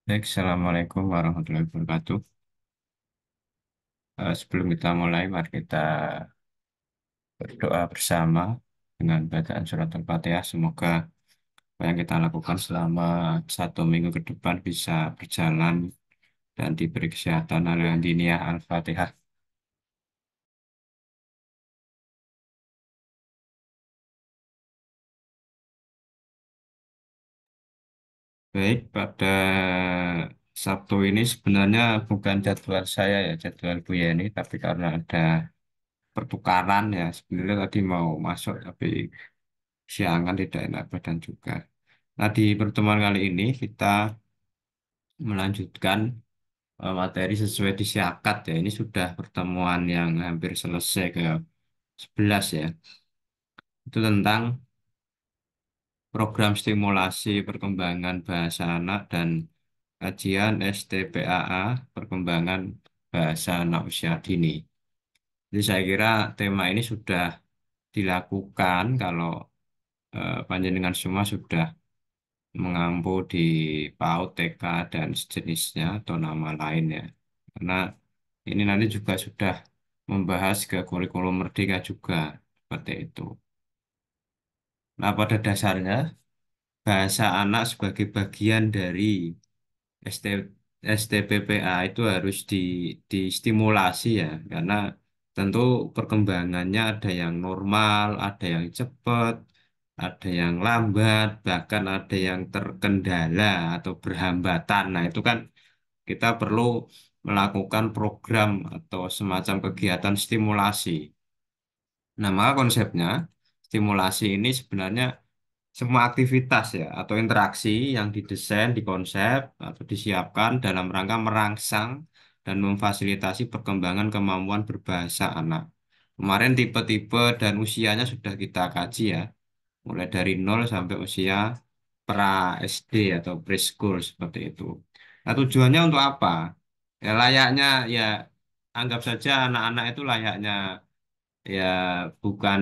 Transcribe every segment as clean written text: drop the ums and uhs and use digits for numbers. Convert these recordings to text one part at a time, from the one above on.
Baik, Assalamualaikum warahmatullahi wabarakatuh. Sebelum kita mulai, mari kita berdoa bersama dengan bacaan surat Al-Fatihah. Semoga apa yang kita lakukan selama 1 minggu ke depan bisa berjalan dan diberi kesehatan oleh diniyah Al-Fatihah. Baik, pada Sabtu ini sebenarnya bukan jadwal saya ya, jadwal Bu Yeni, tapi karena ada pertukaran ya, sebenarnya tadi mau masuk, tapi siangan tidak enak badan juga. Nah, di pertemuan kali ini kita melanjutkan materi sesuai disiakat ya. Ini sudah pertemuan yang hampir selesai ke 11 ya. Itu tentang program stimulasi perkembangan bahasa anak dan kajian STPAA perkembangan bahasa anak usia dini. Jadi saya kira tema ini sudah dilakukan kalau panjenengan semua sudah mengampu di PAUD, TK, dan sejenisnya atau nama lainnya. Karena ini nanti juga sudah membahas ke kurikulum Merdeka juga, seperti itu. Nah, pada dasarnya, bahasa anak sebagai bagian dari ST, STPPA itu harus distimulasi ya, karena tentu perkembangannya ada yang normal, ada yang cepat, ada yang lambat, bahkan ada yang terkendala atau berhambatan. Nah, itu kan kita perlu melakukan program atau semacam kegiatan stimulasi. Nah, maka konsepnya stimulasi ini sebenarnya semua aktivitas ya atau interaksi yang didesain, dikonsep atau disiapkan dalam rangka merangsang dan memfasilitasi perkembangan kemampuan berbahasa anak. Kemarin tipe-tipe dan usianya sudah kita kaji ya, mulai dari 0 sampai usia pra SD atau preschool seperti itu. Nah, tujuannya untuk apa? Ya layaknya ya anggap saja anak-anak itu layaknya ya bukan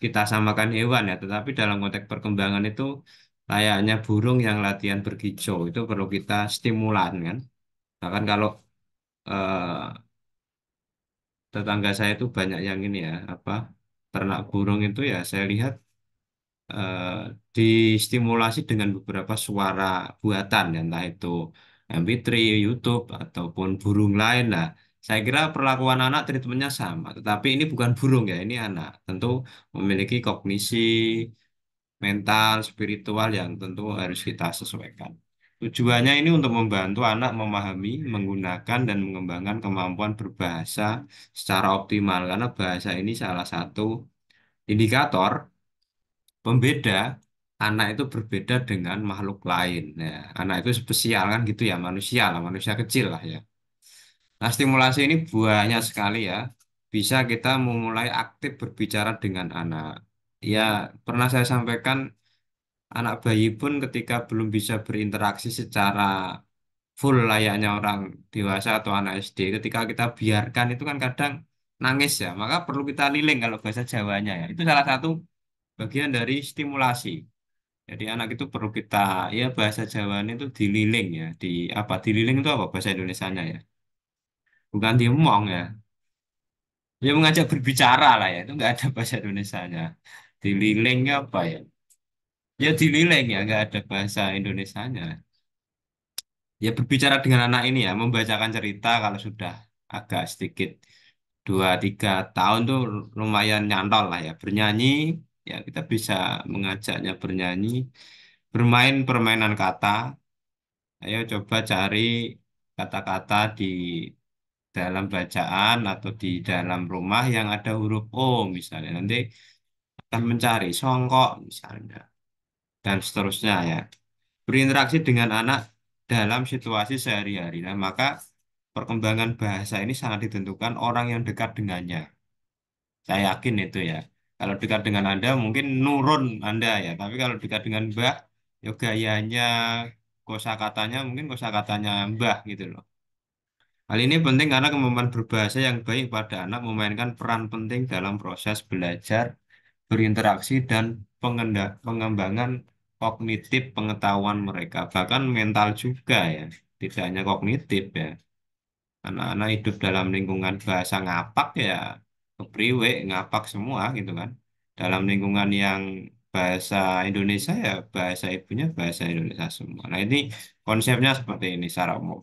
kita samakan hewan ya, tetapi dalam konteks perkembangan itu layaknya burung yang latihan berkicau itu perlu kita stimulan kan. Bahkan kalau eh, tetangga saya itu banyak yang ini ya apa ternak burung itu ya saya lihat eh, distimulasi dengan beberapa suara buatan ya, entah itu MP3, YouTube ataupun burung lain lah. Saya kira perlakuan anak treatmentnya sama, tetapi ini bukan burung ya, ini anak. Tentu memiliki kognisi mental, spiritual yang tentu harus kita sesuaikan. Tujuannya ini untuk membantu anak memahami, menggunakan, dan mengembangkan kemampuan berbahasa secara optimal, karena bahasa ini salah satu indikator pembeda anak itu berbeda dengan makhluk lain. Ya, anak itu spesial kan gitu ya, manusia lah, manusia kecil lah ya. Nah, stimulasi ini banyak sekali ya. Bisa kita memulai aktif berbicara dengan anak. Ya, pernah saya sampaikan anak bayi pun ketika belum bisa berinteraksi secara full layaknya orang dewasa atau anak SD, ketika kita biarkan itu kan kadang nangis ya. Maka perlu kita liling kalau bahasa Jawanya ya. Itu salah satu bagian dari stimulasi. Jadi anak itu perlu kita ya bahasa Jawa itu dililing ya. Di apa dililing itu apa bahasa Indonesianya ya? Bukan diemong ya. Ya mengajak berbicara lah ya. Itu nggak ada bahasa Indonesianya. Dililingnya apa ya? Ya dililing ya nggak ada bahasa Indonesianya. Ya berbicara dengan anak ini ya membacakan cerita kalau sudah agak sedikit 2 3 tahun tuh lumayan nyantol lah ya. Bernyanyi ya kita bisa mengajaknya bernyanyi, bermain permainan kata. Ayo coba cari kata-kata di dalam bacaan atau di dalam rumah yang ada huruf O misalnya. Nanti akan mencari songkok misalnya dan seterusnya ya. Berinteraksi dengan anak dalam situasi sehari-hari. Nah, maka perkembangan bahasa ini sangat ditentukan orang yang dekat dengannya. Saya yakin itu ya. Kalau dekat dengan Anda mungkin nurun Anda ya, tapi kalau dekat dengan Mbah, ya gayanya, kosakatanya mungkin kosakatanya Mbah gitu loh. Hal ini penting karena kemampuan berbahasa yang baik pada anak memainkan peran penting dalam proses belajar, berinteraksi, dan pengembangan kognitif pengetahuan mereka, bahkan mental juga ya. tidak hanya kognitif ya. Anak-anak hidup dalam lingkungan bahasa ngapak ya kepriwe, ngapak semua gitu kan. Dalam lingkungan yang bahasa Indonesia ya bahasa ibunya bahasa Indonesia semua. Nah ini konsepnya seperti ini secara umum.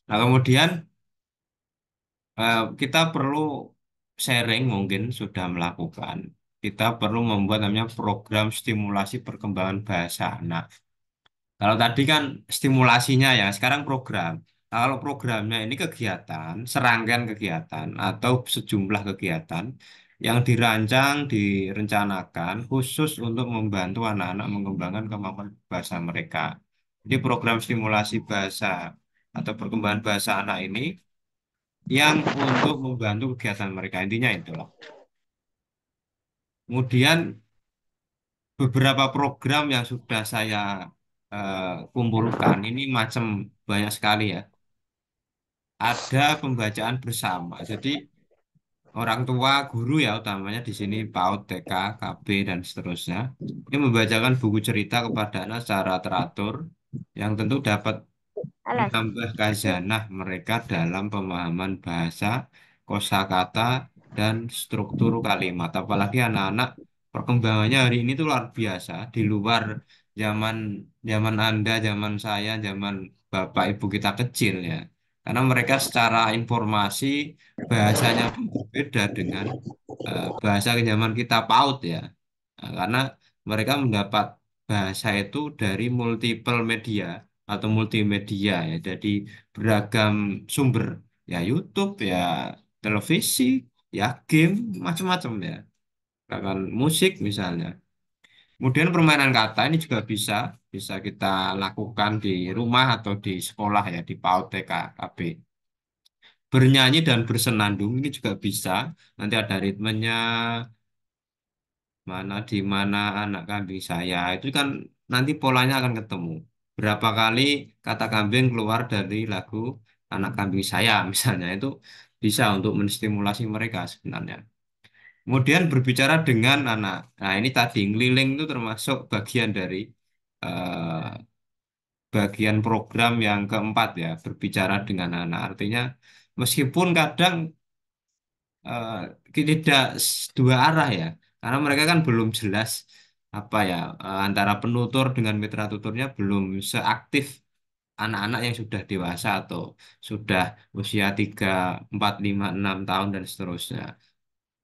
Nah kemudian kita perlu sharing mungkin sudah melakukan. Kita perlu membuat namanya program stimulasi perkembangan bahasa anak. Kalau tadi kan stimulasinya ya, sekarang program. Nah, kalau programnya ini kegiatan, serangkaian kegiatan atau sejumlah kegiatan yang dirancang, direncanakan khusus untuk membantu anak-anak mengembangkan kemampuan bahasa mereka. Jadi program stimulasi bahasa atau perkembangan bahasa anak ini yang untuk membantu kegiatan mereka. Intinya itulah. Kemudian beberapa program yang sudah saya kumpulkan ini macam banyak sekali ya. Ada pembacaan bersama. Jadi orang tua, guru ya utamanya di sini PAUD, TK, KB dan seterusnya. Ini membacakan buku cerita kepada anak secara teratur yang tentu dapat Alas. menambah khazanah mereka dalam pemahaman bahasa, kosakata, dan struktur kalimat. Apalagi anak-anak perkembangannya hari ini tuh luar biasa, di luar zaman zaman Anda, zaman saya, zaman Bapak Ibu kita kecil ya. Karena mereka secara informasi bahasanya pun berbeda dengan bahasa zaman kita PAUD ya. Nah, karena mereka mendapat bahasa itu dari multiple media atau multimedia ya. Jadi beragam sumber ya YouTube ya televisi ya game macam-macam ya. Bahkan musik misalnya. Kemudian permainan kata ini juga bisa kita lakukan di rumah atau di sekolah ya di PAUD TK KB. Bernyanyi dan bersenandung ini juga bisa. Nanti ada ritmenya, mana di mana anak kambing saya. Itu kan nanti polanya akan ketemu. Berapa kali kata kambing keluar dari lagu anak kambing saya misalnya itu bisa untuk menstimulasi mereka sebenarnya. Kemudian berbicara dengan anak. Nah, ini tadi ngeliling itu termasuk bagian dari eh, bagian program yang keempat ya, berbicara dengan anak. Artinya meskipun kadang eh, tidak dua arah ya, karena mereka kan belum jelas apa ya antara penutur dengan mitra tuturnya belum seaktif anak-anak yang sudah dewasa atau sudah usia 3, 4, 5, 6 tahun dan seterusnya.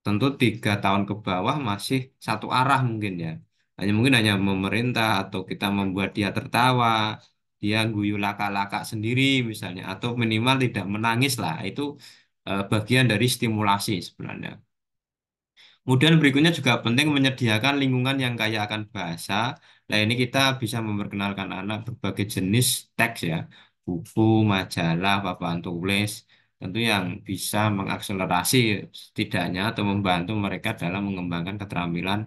Tentu 3 tahun ke bawah masih satu arah mungkin ya. Mungkin hanya memerintah atau kita membuat dia tertawa, dia guyu laka-laka sendiri misalnya, atau minimal tidak menangis lah. Itu bagian dari stimulasi sebenarnya. Kemudian berikutnya juga penting menyediakan lingkungan yang kaya akan bahasa. Nah, ini kita bisa memperkenalkan anak berbagai jenis teks ya, buku, majalah, papan tulis, tentu yang bisa mengakselerasi setidaknya atau membantu mereka dalam mengembangkan keterampilan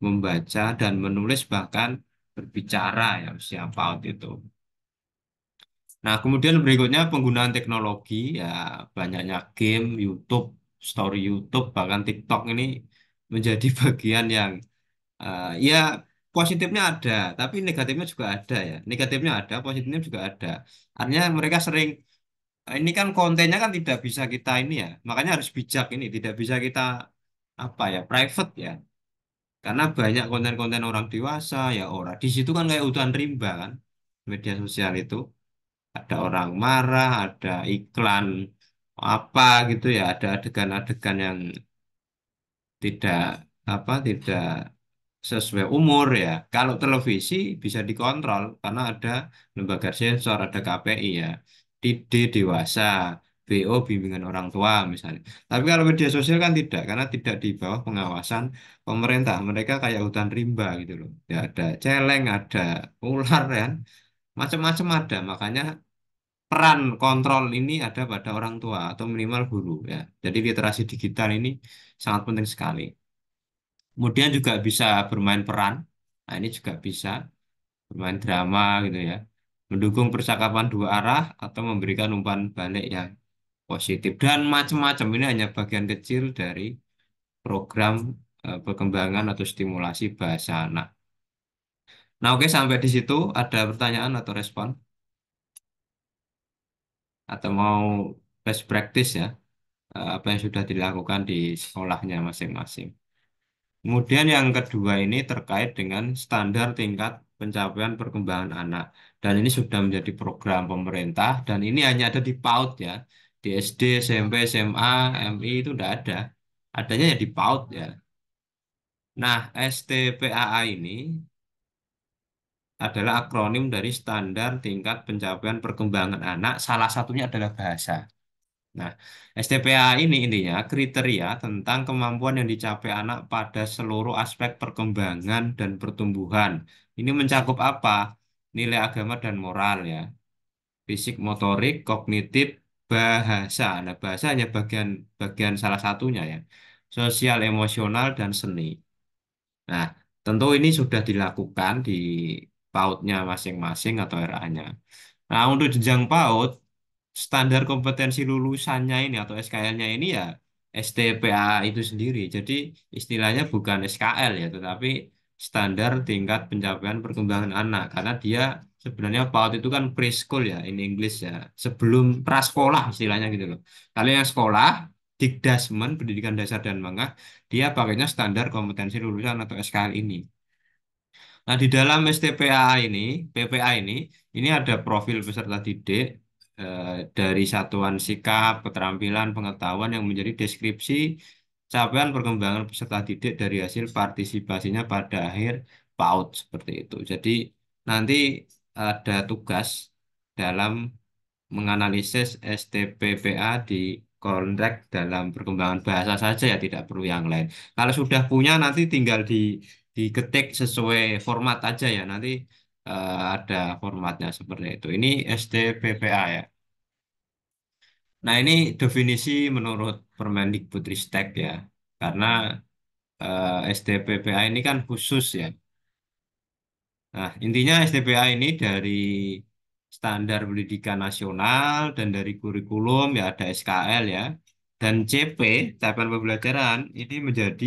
membaca dan menulis bahkan berbicara ya siapa itu. Nah, kemudian berikutnya penggunaan teknologi, ya banyaknya game, YouTube, story YouTube, bahkan TikTok ini menjadi bagian yang ya positifnya ada, tapi negatifnya juga ada ya. Negatifnya ada, positifnya juga ada. Artinya mereka sering, ini kan kontennya kan tidak bisa kita ini ya, makanya harus bijak ini, tidak bisa kita apa ya, private ya. Karena banyak konten-konten orang dewasa ya orang. Di situ kan kayak hutan rimba kan, media sosial itu ada orang marah, ada iklan apa gitu ya, ada adegan-adegan yang tidak tidak sesuai umur ya. Kalau televisi bisa dikontrol karena ada lembaga sensor, ada KPI ya. D dewasa, BO bimbingan orang tua misalnya. Tapi kalau media sosial kan tidak, karena tidak di bawah pengawasan pemerintah. Mereka kayak hutan rimba gitu loh. Ya ada celeng, ada ular ya, macam-macam ada. Makanya peran kontrol ini ada pada orang tua atau minimal guru ya. Jadi literasi digital ini sangat penting sekali. Kemudian juga bisa bermain peran. Nah, ini juga bisa bermain drama gitu ya. Mendukung percakapan dua arah atau memberikan umpan balik yang positif dan macam-macam. Ini hanya bagian kecil dari program perkembangan atau stimulasi bahasa anak. Nah, oke sampai di situ ada pertanyaan atau respon? atau mau best practice ya, apa yang sudah dilakukan di sekolahnya masing-masing. Kemudian yang kedua ini terkait dengan standar tingkat pencapaian perkembangan anak. Dan ini sudah menjadi program pemerintah dan ini hanya ada di PAUD ya. Di SD, SMP, SMA, MI itu tidak ada. Adanya ya di PAUD ya. Nah, STPAA ini adalah akronim dari standar tingkat pencapaian perkembangan anak. Salah satunya adalah bahasa. Nah, STPA ini intinya kriteria tentang kemampuan yang dicapai anak pada seluruh aspek perkembangan dan pertumbuhan. Ini mencakup apa? Nilai agama dan moral ya, fisik, motorik, kognitif, bahasa. Nah, bahasa hanya bagian bagian salah satunya ya. Sosial, emosional, dan seni. Nah, tentu ini sudah dilakukan di PAUD-nya masing-masing atau RA-nya. Nah, untuk jenjang PAUD, standar kompetensi lulusannya ini atau SKL-nya ini ya STPA itu sendiri. Jadi istilahnya bukan SKL ya, tetapi standar tingkat pencapaian perkembangan anak. Karena dia sebenarnya PAUD itu kan preschool ya, in English ya, sebelum prasekolah istilahnya gitu loh. Kalau yang sekolah, Dikdasmen, pendidikan dasar dan menengah, dia pakainya standar kompetensi lulusan atau SKL ini. Nah, di dalam STPA ini, PPA ini ada profil peserta didik dari satuan sikap, keterampilan, pengetahuan yang menjadi deskripsi capaian perkembangan peserta didik dari hasil partisipasinya pada akhir PAUD seperti itu. Jadi nanti ada tugas dalam menganalisis STPPA di konteks dalam perkembangan bahasa saja ya tidak perlu yang lain. Kalau sudah punya nanti tinggal diketik sesuai format aja ya nanti ada formatnya seperti itu. Ini STPPA ya. Nah ini definisi menurut Permendikbudristek ya. Karena STPPA ini kan khusus ya. Nah, intinya STPA ini dari standar pendidikan nasional dan dari kurikulum ya ada SKL ya. Dan CP, capaian pembelajaran, ini menjadi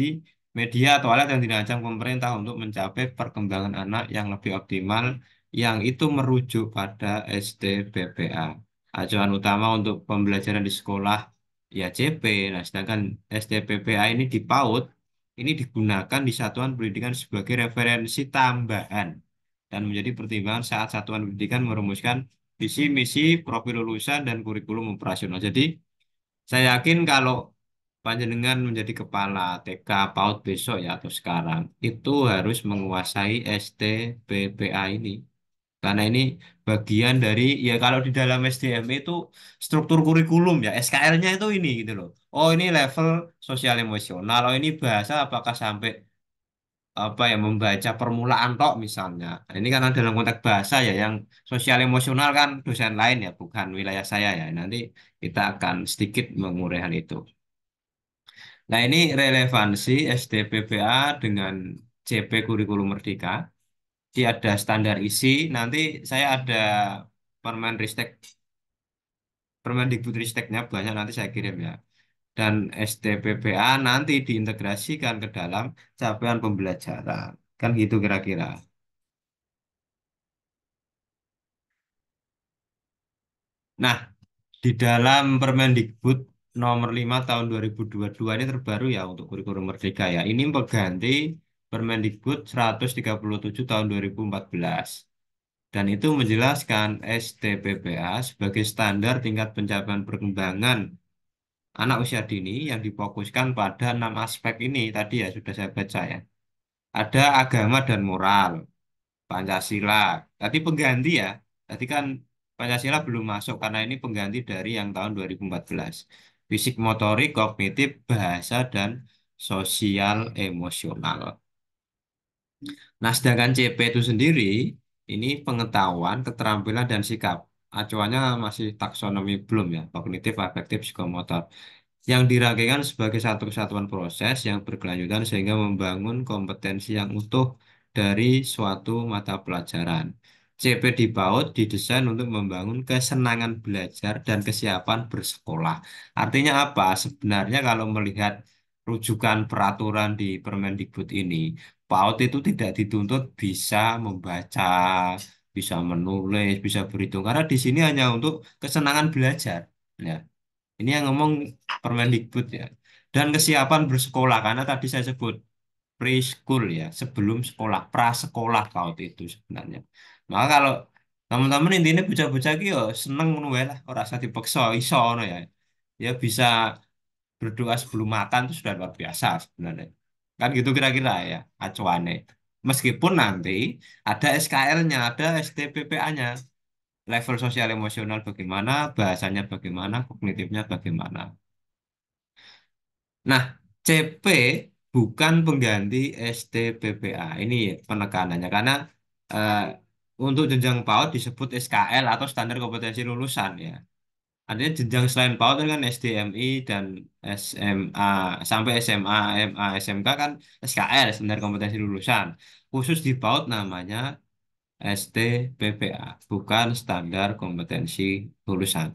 media atau alat yang dirancang pemerintah untuk mencapai perkembangan anak yang lebih optimal yang itu merujuk pada STPPA. Acuan utama untuk pembelajaran di sekolah ya CP. Nah, sedangkan STPPA ini di PAUD, ini digunakan di satuan pendidikan sebagai referensi tambahan dan menjadi pertimbangan saat satuan pendidikan merumuskan visi, misi, profil lulusan, dan kurikulum operasional. Jadi, saya yakin kalau panjenengan menjadi kepala TK PAUD besok ya atau sekarang, itu harus menguasai STPPA ini. Karena ini bagian dari, ya kalau di dalam SDM itu struktur kurikulum ya, SKL-nya itu ini gitu loh. Oh ini level sosial emosional, oh ini bahasa apakah sampai apa ya membaca permulaan tok misalnya. Nah, ini karena dalam konteks bahasa ya yang sosial emosional kan dosen lain ya bukan wilayah saya ya. Nanti kita akan sedikit mengurai hal itu. Nah, ini relevansi SDPPA dengan CP Kurikulum Merdeka. Dia ada standar isi. Nanti saya ada Permenristek, Permendikbudristeknya banyak nanti saya kirim ya. Dan STPPA nanti diintegrasikan ke dalam capaian pembelajaran. Kan gitu kira-kira. Nah, di dalam Permendikbud nomor 5 tahun 2022 ini terbaru ya untuk kurikulum merdeka ya. Ini mengganti Permendikbud 137 tahun 2014. Dan itu menjelaskan STPPA sebagai standar tingkat pencapaian perkembangan anak usia dini yang difokuskan pada 6 aspek ini tadi ya sudah saya baca ya. Ada agama dan moral, Pancasila. Tadi pengganti ya. Tadi kan Pancasila belum masuk karena ini pengganti dari yang tahun 2014. Fisik motorik, kognitif, bahasa, dan sosial emosional. Nah, sedangkan CP itu sendiri, ini pengetahuan, keterampilan, dan sikap. Acuannya masih taksonomi belum ya, kognitif, afektif, psikomotor yang dirangkaikan sebagai satu kesatuan proses yang berkelanjutan sehingga membangun kompetensi yang utuh dari suatu mata pelajaran. CP di PAUD didesain untuk membangun kesenangan belajar dan kesiapan bersekolah. Artinya apa? Sebenarnya kalau melihat rujukan peraturan di Permendikbud ini, PAUD itu tidak dituntut bisa membaca, bisa menulis, bisa berhitung. Karena di sini hanya untuk kesenangan belajar. Ya, ini yang ngomong Permendikbud ya. Dan kesiapan bersekolah, karena tadi saya sebut preschool ya, sebelum sekolah, prasekolah kalau itu sebenarnya. Maka kalau teman-teman intinya bocah-bocah iki yo seneng ngono wae lah, ora usah dipaksa, iso ngono ya. Ya bisa berdoa sebelum makan itu sudah luar biasa sebenarnya. Kan gitu kira-kira ya acuannya. Meskipun nanti ada SKL-nya, ada STPPA-nya, level sosial emosional bagaimana, bahasanya bagaimana, kognitifnya bagaimana. Nah, CP bukan pengganti STPPA. Ini penekanannya karena eh, untuk jenjang PAUD disebut SKL atau standar kompetensi lulusan ya. Artinya jenjang selain PAUD itu kan SDMI dan SMA sampai SMA, MA, SMK kan SKL standar kompetensi lulusan. Khusus di PAUD namanya STPPA, bukan standar kompetensi lulusan.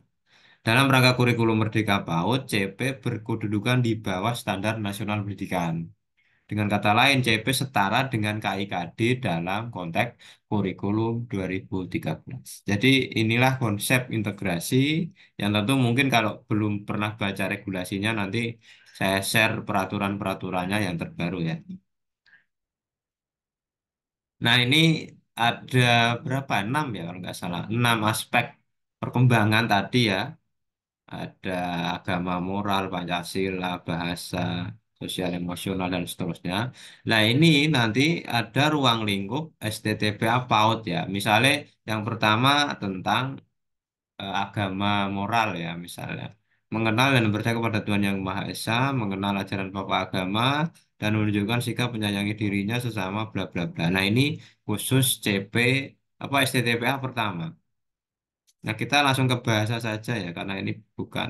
Dalam rangka kurikulum Merdeka PAUD, CP berkedudukan di bawah Standar Nasional Pendidikan. Dengan kata lain, CP setara dengan KIKD dalam konteks kurikulum 2013. Jadi inilah konsep integrasi yang tentu mungkin kalau belum pernah baca regulasinya nanti saya share peraturan-peraturannya yang terbaru ya. Nah ini ada berapa? 6 ya kalau nggak salah. 6 aspek perkembangan tadi ya. Ada agama moral, Pancasila, bahasa, sosial emosional, dan seterusnya. Nah, ini nanti ada ruang lingkup STTPA PAUD ya. Misalnya yang pertama tentang agama moral ya, misalnya. Mengenal dan percaya kepada Tuhan Yang Maha Esa, mengenal ajaran pokok agama, dan menunjukkan sikap menyayangi dirinya sesama bla bla bla. Nah, ini khusus CP apa STTPA pertama. Nah, kita langsung ke bahasa saja ya, karena ini bukan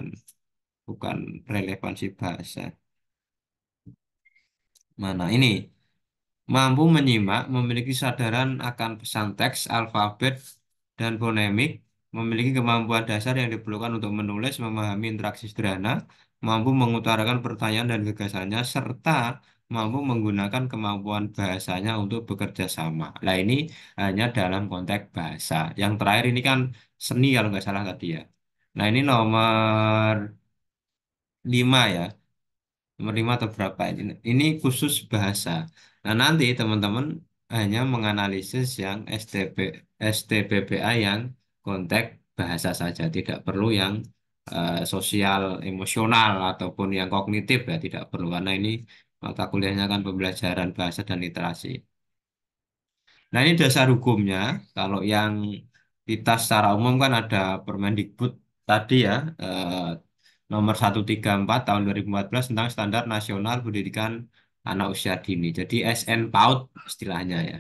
bukan relevansi bahasa. Mana ini? Mampu menyimak, memiliki kesadaran akan pesan teks, alfabet, dan fonemik, memiliki kemampuan dasar yang diperlukan untuk menulis, memahami interaksi sederhana, mampu mengutarakan pertanyaan dan gagasannya, serta mampu menggunakan kemampuan bahasanya untuk bekerja sama. Nah, ini hanya dalam konteks bahasa. Yang terakhir ini kan seni kalau nggak salah tadi ya. Nah, ini nomor 5 ya. Nomor 5 atau berapa ini? Ini khusus bahasa. Nah, nanti teman-teman hanya menganalisis yang STPBA yang konteks bahasa saja, tidak perlu yang sosial, emosional ataupun yang kognitif ya, tidak perlu karena ini mata kuliahnya kan pembelajaran bahasa dan literasi. Nah, ini dasar hukumnya. Kalau yang kita secara umum kan ada Permendikbud tadi ya, nomor 134 tahun 2014 tentang Standar Nasional Pendidikan Anak Usia Dini. Jadi SN PAUD istilahnya ya.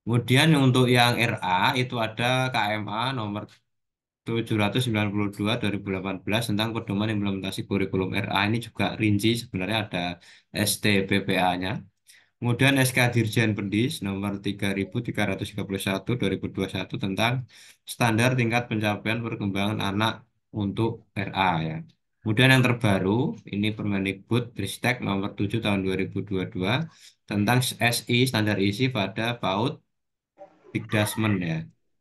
Kemudian untuk yang RA itu ada KMA nomor 792 2018 tentang pedoman implementasi kurikulum RA. Ini juga rinci sebenarnya ada STPPA-nya. Kemudian SK Dirjen Pendis nomor 3331 2021 tentang standar tingkat pencapaian perkembangan anak untuk RA ya. Kemudian yang terbaru ini Permendikbud Ristek nomor 7 tahun 2022 tentang SI standar isi pada PAUD Dikdasmen ya.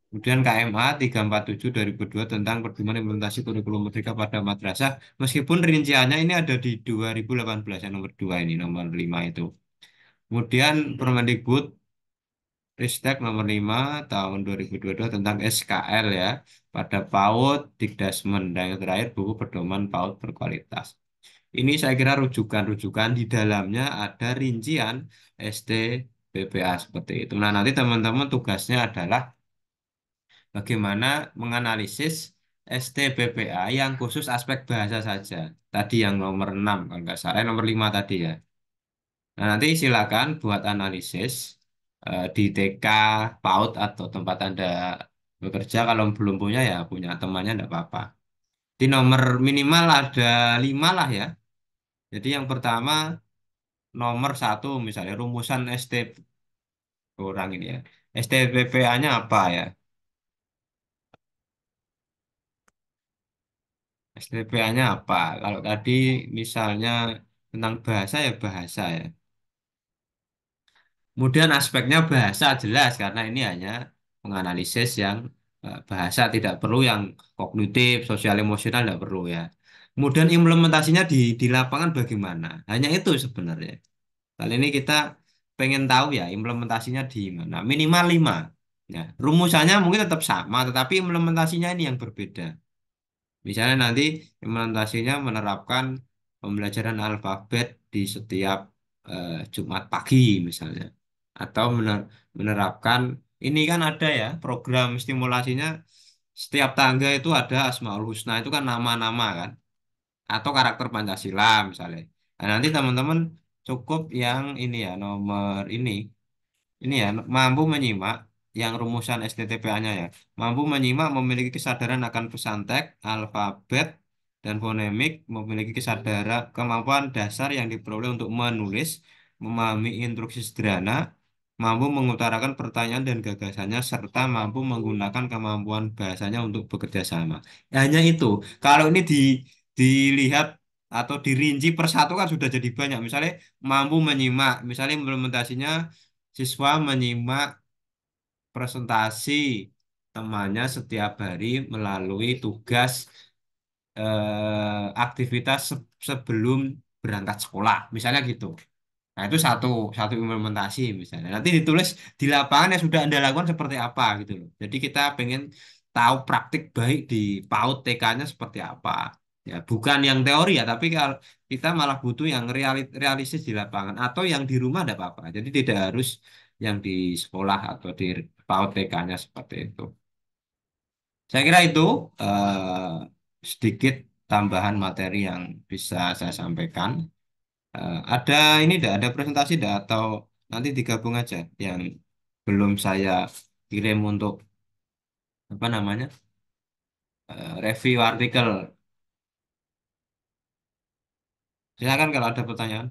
Kemudian KMA 347 2002 tentang pedoman implementasi kurikulum merdeka pada madrasah meskipun rinciannya ini ada di 2018 yang nomor 2 ini nomor 5 itu. Kemudian Permendikbud Ristek nomor 5 tahun 2022 tentang SKL ya pada PAUD Dikdasmen dan yang terakhir buku pedoman PAUD berkualitas. Ini saya kira rujukan-rujukan di dalamnya ada rincian ST BPA seperti itu. Nah, nanti teman-teman tugasnya adalah bagaimana menganalisis ST BPA yang khusus aspek bahasa saja. Tadi yang nomor 6 kalau nggak salah, nomor 5 tadi ya. Nah, nanti silakan buat analisis di TK, PAUD, atau tempat Anda bekerja. Kalau belum punya ya punya temannya enggak apa-apa. Di nomor minimal ada 5 lah ya. Jadi yang pertama nomor 1 misalnya rumusan ST orang ini ya. STPPA-nya apa ya? STPA-nya apa? Kalau tadi misalnya tentang bahasa ya bahasa ya. Kemudian aspeknya bahasa jelas karena ini hanya menganalisis yang bahasa tidak perlu, yang kognitif, sosial emosional tidak perlu ya. Kemudian implementasinya di lapangan bagaimana? Hanya itu sebenarnya. Kali ini kita pengen tahu ya implementasinya di mana. Minimal 5. Ya, rumusannya mungkin tetap sama, tetapi implementasinya ini yang berbeda. Misalnya nanti implementasinya menerapkan pembelajaran alfabet di setiap Jumat pagi misalnya. Atau menerapkan, ini kan ada ya program stimulasinya, setiap tangga itu ada Asmaul Husna, itu kan nama-nama kan. Atau karakter Pancasila misalnya. Nah, nanti teman-teman cukup yang ini ya, nomor ini ya, mampu menyimak, yang rumusan STTPA-nya ya, mampu menyimak, memiliki kesadaran akan pesan teks, alfabet, dan fonemik, memiliki kesadaran kemampuan dasar yang diperoleh untuk menulis, memahami instruksi sederhana, mampu mengutarakan pertanyaan dan gagasannya, serta mampu menggunakan kemampuan bahasanya untuk bekerja sama. Hanya itu. Kalau ini dilihat atau dirinci persatu kan sudah jadi banyak. Misalnya mampu menyimak, misalnya implementasinya siswa menyimak presentasi temannya setiap hari melalui tugas aktivitas sebelum berangkat sekolah, misalnya gitu. Nah, itu satu satu implementasi misalnya. Nanti ditulis di lapangan yang sudah Anda lakukan seperti apa gitu loh. Jadi kita pengen tahu praktik baik di PAUD TK-nya seperti apa. Ya, bukan yang teori ya, tapi kalau kita malah butuh yang realistis di lapangan atau yang di rumah tidak apa-apa. Jadi tidak harus yang di sekolah atau di PAUD TK-nya seperti itu. Saya kira itu sedikit tambahan materi yang bisa saya sampaikan. Ada ini tidak ada presentasi tidak, atau nanti digabung aja yang belum saya kirim untuk apa namanya review artikel. Silakan kalau ada pertanyaan.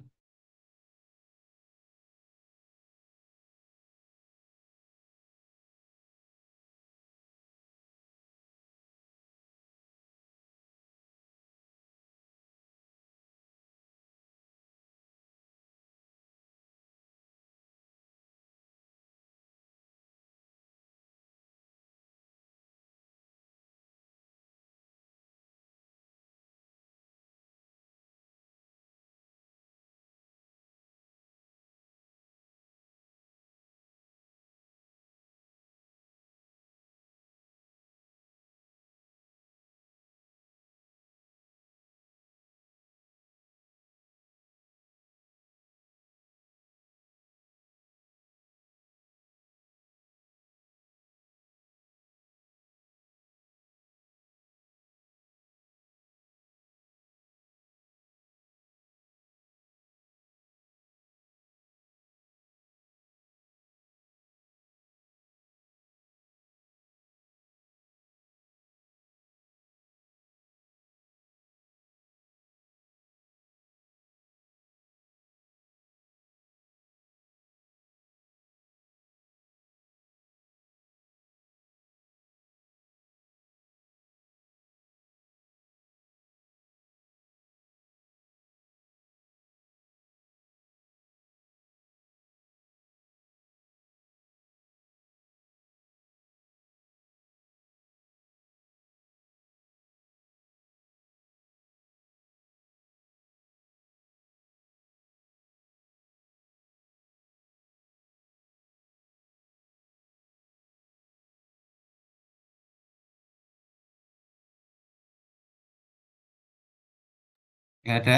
Nggak ada.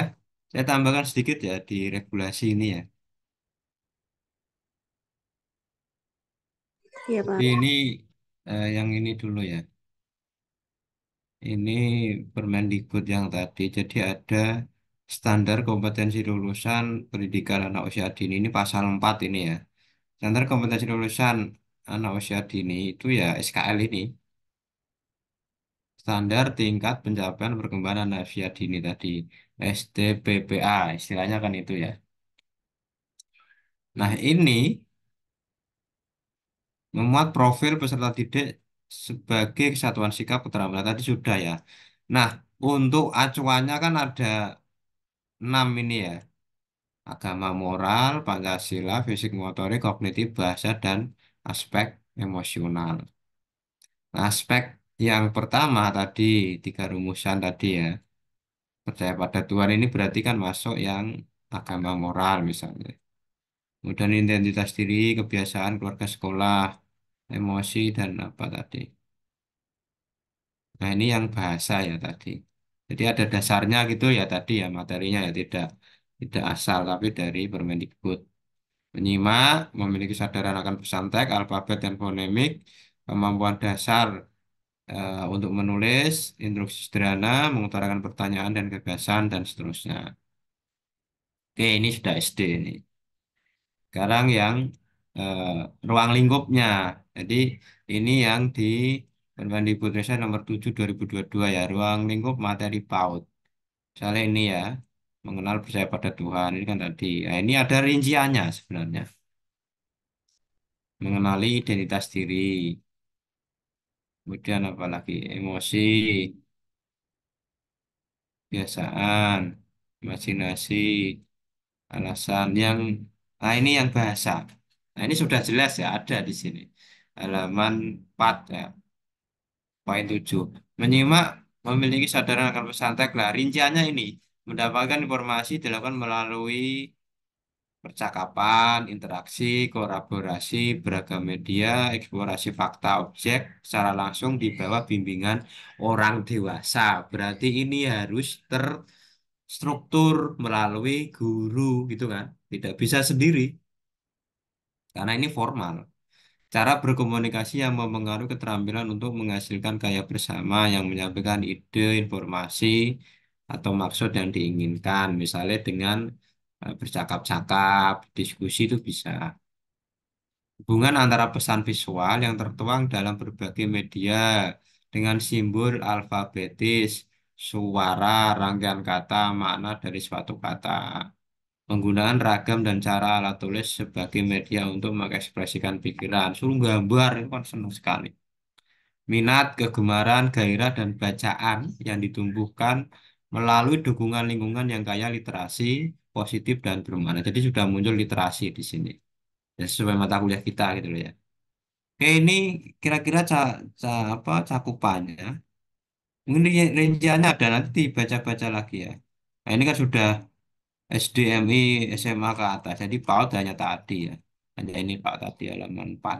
Saya tambahkan sedikit ya di regulasi ini ya. Iya, Jadi Pak. ini yang ini dulu ya. Ini Permendikbud yang tadi. Jadi ada standar kompetensi lulusan pendidikan anak usia dini, ini pasal 4 ini ya. Standar kompetensi lulusan anak usia dini itu ya SKL ini. Standar tingkat pencapaian perkembangan anak usia dini tadi. STPPA istilahnya kan itu ya. Nah ini memuat profil peserta didik sebagai kesatuan sikap keterampilan tadi sudah ya. Nah untuk acuannya kan ada 6 ini ya. Agama moral, Pancasila, fisik motorik, kognitif, bahasa, dan aspek emosional. Nah, aspek yang pertama tadi, tiga rumusan tadi ya, percaya pada Tuhan ini berarti kan masuk yang agama moral misalnya. Kemudian identitas diri, kebiasaan, keluarga, sekolah, emosi, dan apa tadi. Nah, ini yang bahasa ya tadi. Jadi ada dasarnya gitu ya tadi ya materinya ya tidak asal tapi dari Permendikbud. Menyimak, memiliki kesadaran akan pesan teks, alfabet dan fonemik, kemampuan dasar untuk menulis, instruksi sederhana, mengutarakan pertanyaan dan gagasan dan seterusnya. Oke, ini sudah SD ini. Sekarang yang eh, ruang lingkupnya. Jadi ini yang di Permendikbud Desa nomor 7 2022 ya, ruang lingkup materi PAUD. Misalnya ini ya, mengenal percaya pada Tuhan. Ini kan tadi. Nah, ini ada rinciannya sebenarnya. Mengenali identitas diri. Kemudian apa lagi? Emosi, kebiasaan, imajinasi, alasan yang nah ini yang bahasa. Nah, ini sudah jelas ya ada di sini. Halaman 4 ya, poin 7. Menyimak memiliki kesadaran akan pesan teks. Nah, rinciannya ini mendapatkan informasi dilakukan melalui percakapan, interaksi, kolaborasi, beragam media, eksplorasi fakta objek secara langsung di bawah bimbingan orang dewasa. Berarti ini harus terstruktur melalui guru gitu kan. Tidak bisa sendiri karena ini formal. Cara berkomunikasi yang mempengaruhi keterampilan untuk menghasilkan gaya bersama yang menyampaikan ide, informasi, atau maksud yang diinginkan. Misalnya dengan bercakap-cakap, diskusi itu bisa. Hubungan antara pesan visual yang tertuang dalam berbagai media dengan simbol alfabetis, suara, rangkaian kata, makna dari suatu kata. Penggunaan ragam dan cara alat tulis sebagai media untuk mengekspresikan pikiran. Suruh gambar, itu kan senang sekali. Minat, kegemaran, gairah, dan bacaan yang ditumbuhkan melalui dukungan lingkungan yang kaya literasi, positif, dan bermakna. Jadi sudah muncul literasi di sini. Ya, sesuai mata kuliah kita gitu loh ya. Oke, ini kira-kira apa cakupannya. Mungkin rinciannya ada nanti dibaca-baca lagi ya. Nah, ini kan sudah SDMI SMA ke atas. Jadi PAUD hanya tadi ya. Hanya ini Pak tadi halaman 4.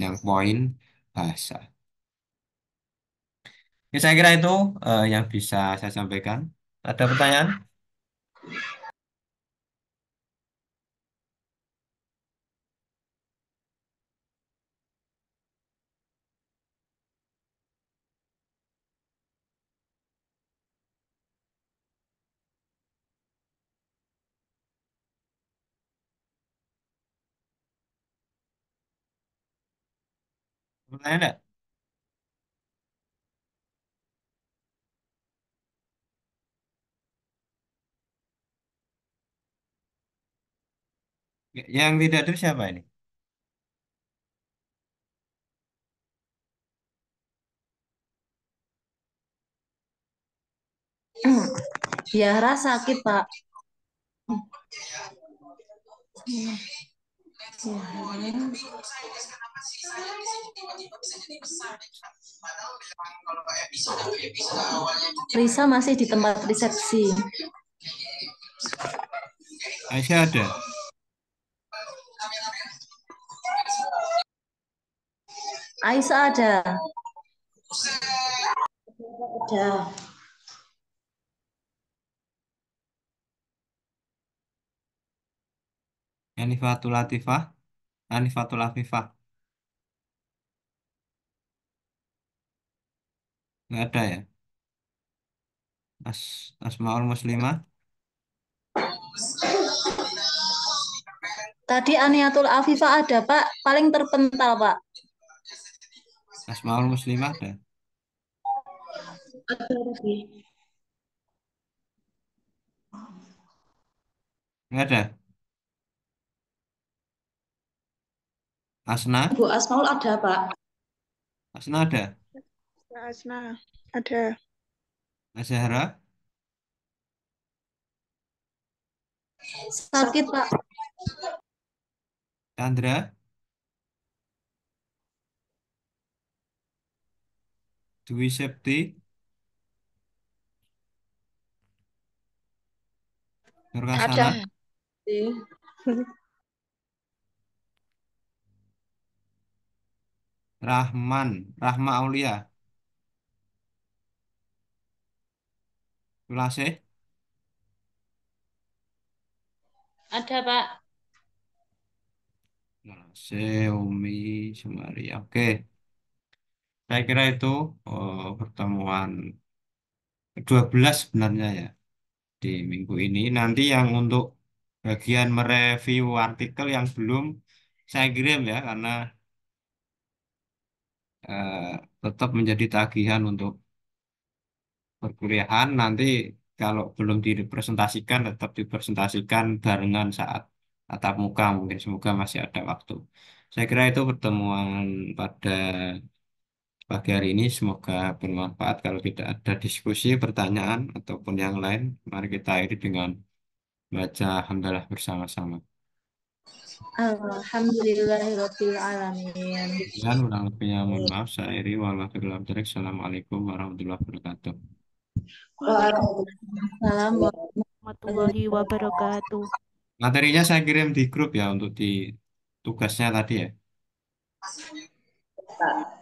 Yang poin bahasa. Ya, saya kira itu yang bisa saya sampaikan. Ada pertanyaan? Pertanyaan enggak? Yang tidak ada siapa ini? Biara sakit, Pak. Risa masih di tempat resepsi. Aisyah ada. Aisyah ada. Ada. Anifatul Latifah. Anifatul Afifah. Nggak ada ya? Asmaul Muslimah. Tadi Aniatul Afifa ada, Pak. Paling terpental, Pak. Asmaul Muslimah ada. Ada lagi. Nggak ada. Asna. Bu Asmaul ada, Pak. Asna ada. Kak Asna, ada. Azahra. Sakit, Pak. Chandra. Dwi Septi, Nurkasana, Ada. Sih. Rahman, Rahma Aulia, Tulasih, Ada, Pak. Tulasih, Umi, Sumaria. Oke, saya kira itu pertemuan ke-12 sebenarnya ya di minggu ini. Nanti yang untuk bagian mereview artikel yang belum saya kirim ya, karena eh, tetap menjadi tagihan untuk perkuliahan. Nanti kalau belum dipresentasikan, tetap dipresentasikan barengan saat tatap muka. Mungkin semoga masih ada waktu. Saya kira itu pertemuan pada pagi hari ini. Semoga bermanfaat. Kalau tidak ada diskusi, pertanyaan, ataupun yang lain, mari kita akhiri dengan baca hamdalah bersama-sama. Alhamdulillahirabbil alamin. Dan kurang lebihnya mohon maaf. Saya akhiri. Wallahualam. Assalamualaikum warahmatullahi wabarakatuh. Waalaikumsalam. Waalaikumsalam Warahmatullahi wabarakatuh. Materinya saya kirim di grup ya untuk di tugasnya tadi ya. warahmatullahi wabarakatuh.